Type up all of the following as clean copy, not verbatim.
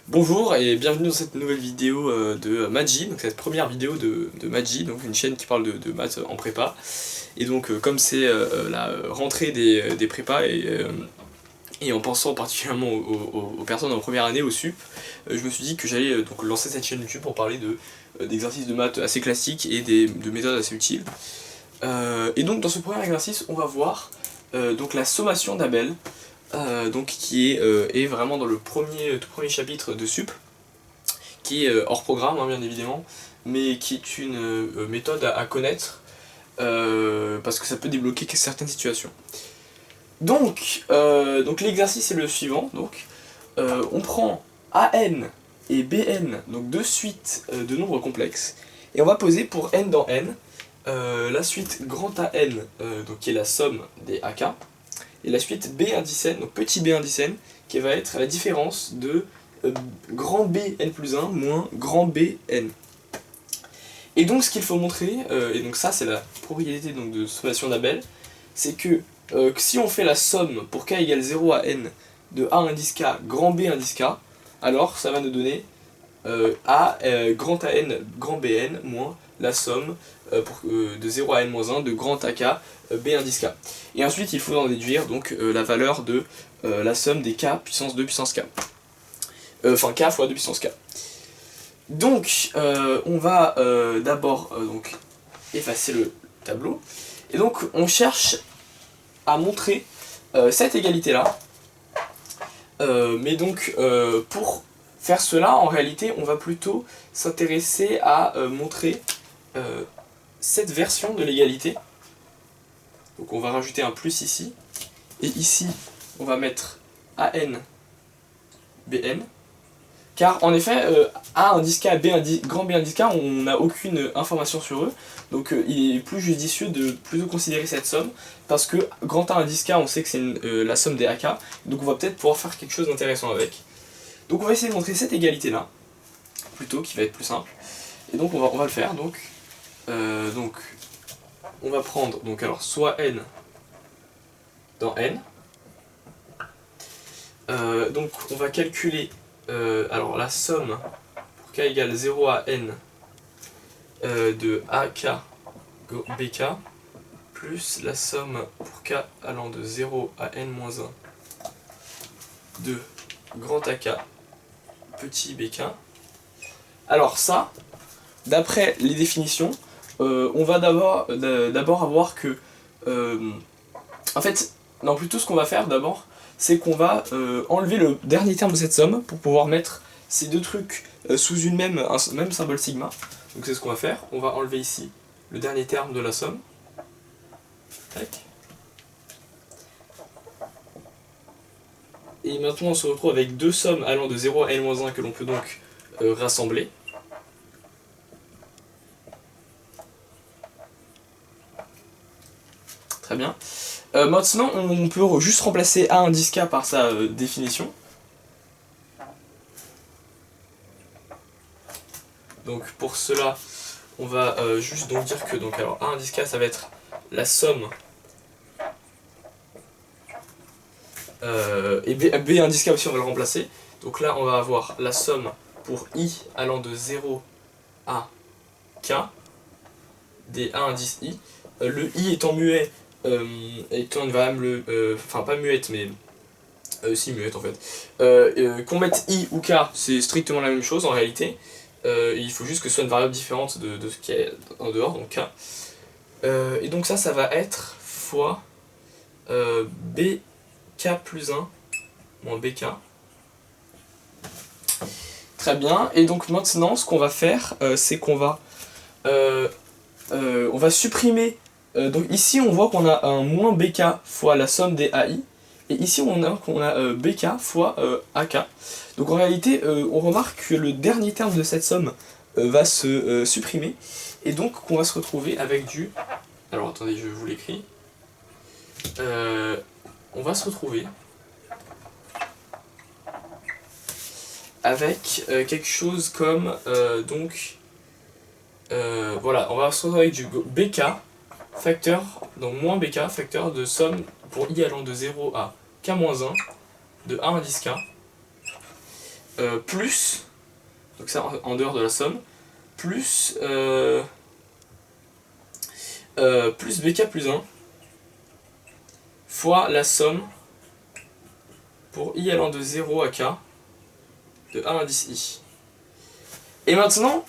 Bonjour et bienvenue dans cette nouvelle vidéo de Maji, donc cette première vidéo de Maji, donc une chaîne qui parle de maths en prépa. Et donc comme c'est la rentrée des prépas et en pensant particulièrement aux personnes en première année au SUP, je me suis dit que j'allais donc lancer cette chaîne YouTube pour parler d'exercices de maths assez classiques et de méthodes assez utiles. Et donc dans ce premier exercice, on va voir donc la sommation d'Abel. Donc qui est vraiment dans le tout premier chapitre de SUP, qui est hors programme bien évidemment, mais qui est une méthode à connaître parce que ça peut débloquer certaines situations. Donc l'exercice est le suivant, on prend AN et BN, donc deux suites de nombres complexes, et on va poser pour n dans n la suite grand AN, donc qui est la somme des AK, et la suite b indice n, donc petit b indice n, qui va être la différence de grand B n plus 1 moins grand B n. Et donc ce qu'il faut montrer, et donc ça c'est la propriété donc, de sommation d'Abel, c'est que si on fait la somme pour k égale 0 à n de a indice k grand B indice k, alors ça va nous donner a grand AN grand BN moins la somme de 0 à n moins 1 de grand AK B indice k. Et ensuite il faut en déduire donc la valeur de la somme des k puissance 2 puissance k. Enfin k fois 2 puissance k. Donc on va d'abord donc effacer le tableau. Et donc on cherche à montrer cette égalité là. Mais donc pour faire cela, en réalité, on va plutôt s'intéresser à montrer cette version de l'égalité. Donc on va rajouter un plus ici. Et ici, on va mettre AN, BN. Car en effet, A indice K, grand B indice K, on n'a aucune information sur eux. Donc il est plus judicieux de plutôt considérer cette somme. Parce que grand A indice K, on sait que c'est la somme des AK. Donc on va peut-être pouvoir faire quelque chose d'intéressant avec. Donc on va essayer de montrer cette égalité là, plutôt, qui va être plus simple. Et donc on va le faire. Donc on va prendre alors soit n dans n. Donc on va calculer alors la somme pour k égale 0 à n de AK BK plus la somme pour k allant de 0 à n-1 de grand AK petit BK. Alors ça, d'après les définitions, on va d'abord avoir que... en fait, non, plutôt ce qu'on va faire d'abord, c'est qu'on va enlever le dernier terme de cette somme pour pouvoir mettre ces deux trucs sous un même symbole sigma. Donc c'est ce qu'on va faire. On va enlever ici le dernier terme de la somme. Tac. Et maintenant on se retrouve avec deux sommes allant de 0 à n-1 que l'on peut donc rassembler. Très bien. Maintenant on peut juste remplacer A indice K par sa définition. Donc pour cela on va juste donc dire que alors A indice K ça va être la somme et B indice K aussi on va le remplacer. Donc là on va avoir la somme pour I allant de 0 à K des A indice I. Le I étant muet, étant une variable, enfin pas muette mais si muette en fait. Qu'on mette I ou K c'est strictement la même chose en réalité. Il faut juste que ce soit une variable différente de ce qui est en dehors, donc K. Et donc ça va être fois BK plus 1 moins BK. Très bien, et donc maintenant ce qu'on va faire, c'est qu'on va, on va supprimer, donc ici on voit qu'on a un moins BK fois la somme des AI, et ici on a BK fois AK. Donc en réalité on remarque que le dernier terme de cette somme va se supprimer, et donc on va se retrouver avec du... Alors attendez, je vous l'écris. On va se retrouver avec quelque chose comme voilà, on va se retrouver avec du BK facteur, donc moins BK facteur de somme pour I allant de 0 à K-1 de A indice K plus, donc ça en dehors de la somme, plus plus bk plus 1 fois la somme pour i allant de 0 à k de A indice i. Et maintenant,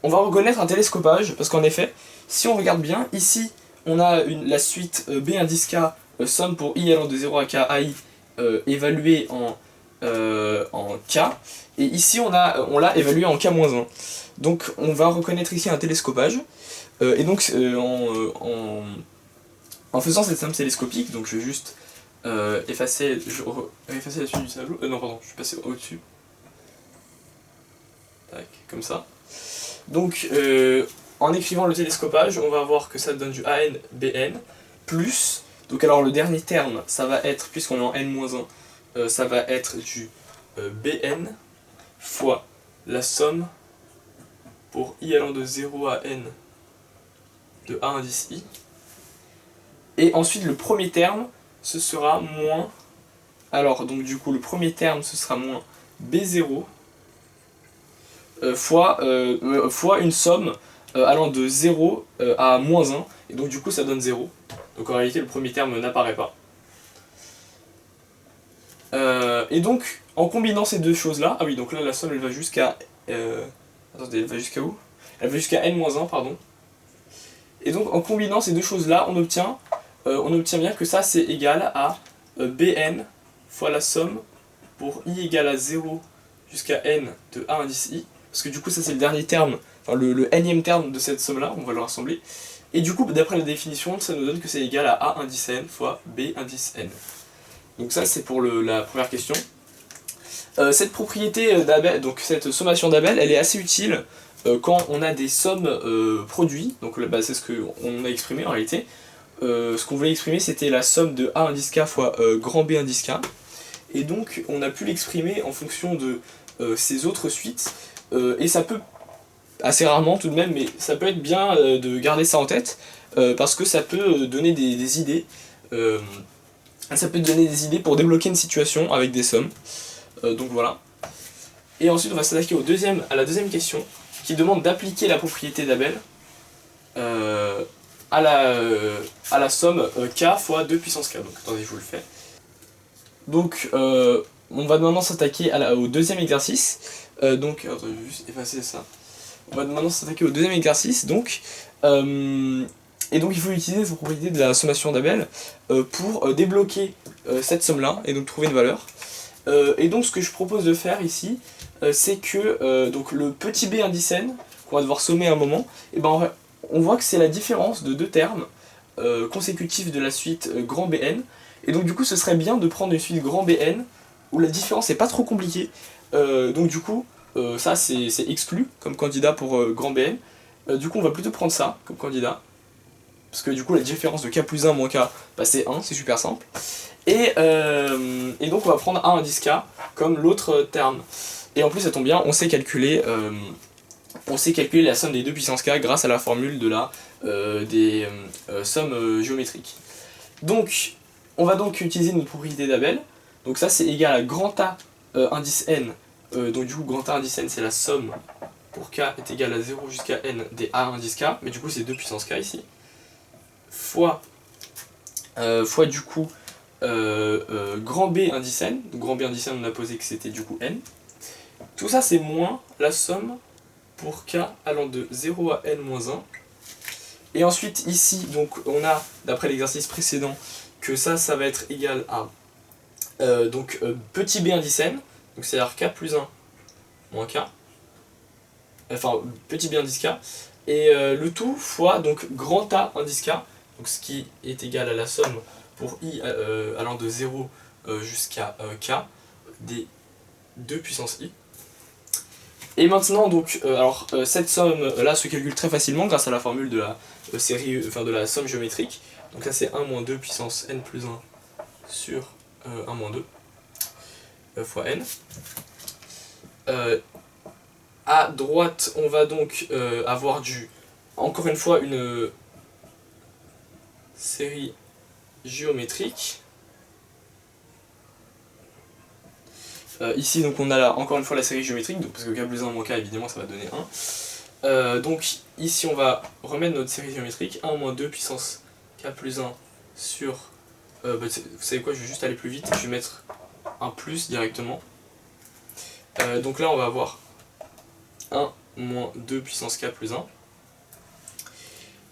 on va reconnaître un télescopage, parce qu'en effet, si on regarde bien, ici, on a la suite B indice k, somme pour i allant de 0 à k ai, évaluée en k, et ici on l'a évalué en k-1. Donc on va reconnaître ici un télescopage, et donc en faisant cette somme télescopique, donc je vais juste effacer la suite du tableau, non pardon, je suis passé au-dessus, comme ça. Donc en écrivant le télescopage, on va voir que ça donne du AN BN plus, donc alors le dernier terme, ça va être, puisqu'on est en n-1, ça va être du BN fois la somme pour i allant de 0 à n de A indice i. Et ensuite le premier terme, ce sera moins, alors donc du coup le premier terme ce sera moins B0 fois une somme allant de 0 à moins 1, et donc du coup ça donne 0. Donc en réalité le premier terme n'apparaît pas. Et donc en combinant ces deux choses là, ah oui donc là la somme elle va jusqu'à... attendez, elle va jusqu'à où? Elle va jusqu'à n-1 pardon. Et donc en combinant ces deux choses là on obtient bien que ça c'est égal à Bn fois la somme pour i égale à 0 jusqu'à n de A indice i, parce que du coup ça c'est le dernier terme, enfin le nème terme de cette somme là, on va le rassembler, et du coup d'après la définition ça nous donne que c'est égal à A indice n fois B indice n. Donc ça c'est pour la première question. Cette propriété d'Abel, donc cette sommation d'Abel, elle est assez utile quand on a des sommes produits, donc bah, c'est ce qu'on a exprimé en réalité. Ce qu'on voulait exprimer c'était la somme de A indice k fois grand B indice k, et donc on a pu l'exprimer en fonction de ces autres suites, et ça peut, assez rarement tout de même, mais ça peut être bien de garder ça en tête, parce que ça peut donner des idées, ça peut donner des idées pour débloquer une situation avec des sommes. Donc voilà. Et ensuite on va s'attaquer à la deuxième question, qui demande d'appliquer la propriété d'Abel à la somme k fois 2 puissance k. Donc attendez, je vous le fais. Donc on va maintenant s'attaquer au deuxième exercice. Donc attendez, je vais juste effacer ça. On va maintenant s'attaquer au deuxième exercice. Donc et donc il faut utiliser cette propriété de la sommation d'Abel pour débloquer cette somme là et donc trouver une valeur. Et donc ce que je propose de faire ici, c'est que donc le petit b indice n, qu'on va devoir sommer à un moment, et ben on voit que c'est la différence de deux termes consécutifs de la suite grand Bn, et donc du coup ce serait bien de prendre une suite grand Bn où la différence n'est pas trop compliquée, donc du coup ça c'est exclu comme candidat pour grand Bn, du coup on va plutôt prendre ça comme candidat, parce que du coup la différence de k plus 1 moins k, bah, c'est 1, c'est super simple. Et donc on va prendre A indice k comme l'autre terme. Et en plus ça tombe bien, on sait calculer la somme des 2 puissance k grâce à la formule de des sommes géométriques. Donc on va donc utiliser notre propriété d'Abel. Donc ça c'est égal à grand A indice n. Donc du coup grand A indice n c'est la somme pour k est égal à 0 jusqu'à n des A indice k. Mais du coup c'est 2 puissance k ici. Fois du coup grand B indice n, donc grand B indice n on a posé que c'était du coup n. Tout ça c'est moins la somme pour k allant de 0 à n-1. Et ensuite ici, donc on a, d'après l'exercice précédent, que ça va être égal à petit b indice n, donc c'est-à-dire k plus 1 moins k, enfin petit b indice k, et le tout fois donc grand A indice k, donc ce qui est égal à la somme pour i allant de 0 jusqu'à k des 2 puissance i. Et maintenant donc cette somme là se calcule très facilement grâce à la formule de la série, enfin de la somme géométrique. Donc ça c'est 1 moins 2 puissance n plus 1 sur 1 moins 2 fois n. À droite on va donc avoir encore une fois une série géométrique Ici donc on a là, encore une fois la série géométrique, donc, parce que k plus 1 moins k évidemment ça va donner 1. Donc ici on va remettre notre série géométrique, 1 moins 2 puissance k plus 1 sur... vous savez quoi, je vais juste aller plus vite, je vais mettre un plus directement. Donc là on va avoir 1 moins 2 puissance k plus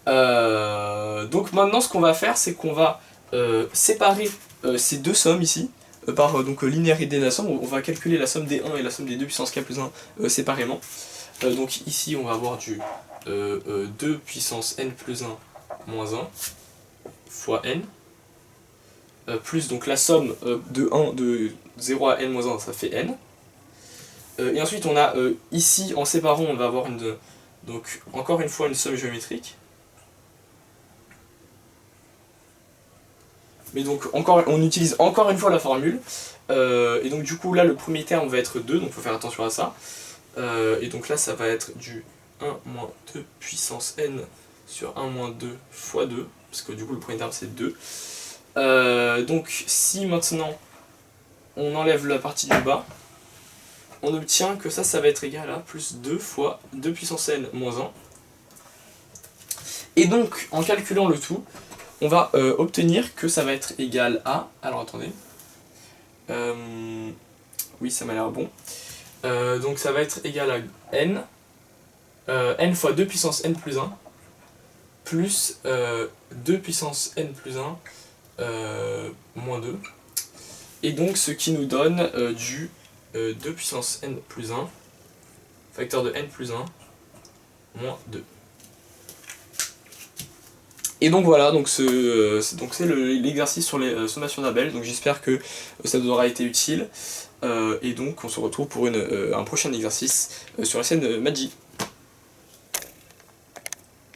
1. Donc maintenant ce qu'on va faire, c'est qu'on va séparer ces deux sommes ici, par linéarité de la somme. On va calculer la somme des 1 et la somme des 2 puissance k plus 1 séparément. Donc ici on va avoir du 2 puissance n plus 1 moins 1 fois n, plus donc la somme de 0 à n moins 1, ça fait n. Et ensuite on a ici, en séparant, on va avoir donc encore une fois une somme géométrique. Mais donc on utilise encore une fois la formule. Et donc du coup là le premier terme va être 2, donc il faut faire attention à ça. Et donc là ça va être du 1 moins 2 puissance n sur 1 moins 2 fois 2, parce que du coup le premier terme c'est 2. Donc si maintenant on enlève la partie du bas, on obtient que ça va être égal à plus 2 fois 2 puissance n moins 1. Et donc en calculant le tout, on va obtenir que ça va être égal à... Alors attendez. Oui, ça m'a l'air bon. Donc ça va être égal à n. N fois 2 puissance n plus 1. Plus 2 puissance n plus 1 moins 2. Et donc ce qui nous donne du 2 puissance n plus 1, facteur de n plus 1, moins 2. Et donc voilà, donc c'est l'exercice sur les sommations d'Abel, donc j'espère que ça vous aura été utile, et donc on se retrouve pour un prochain exercice sur la chaîne Maji.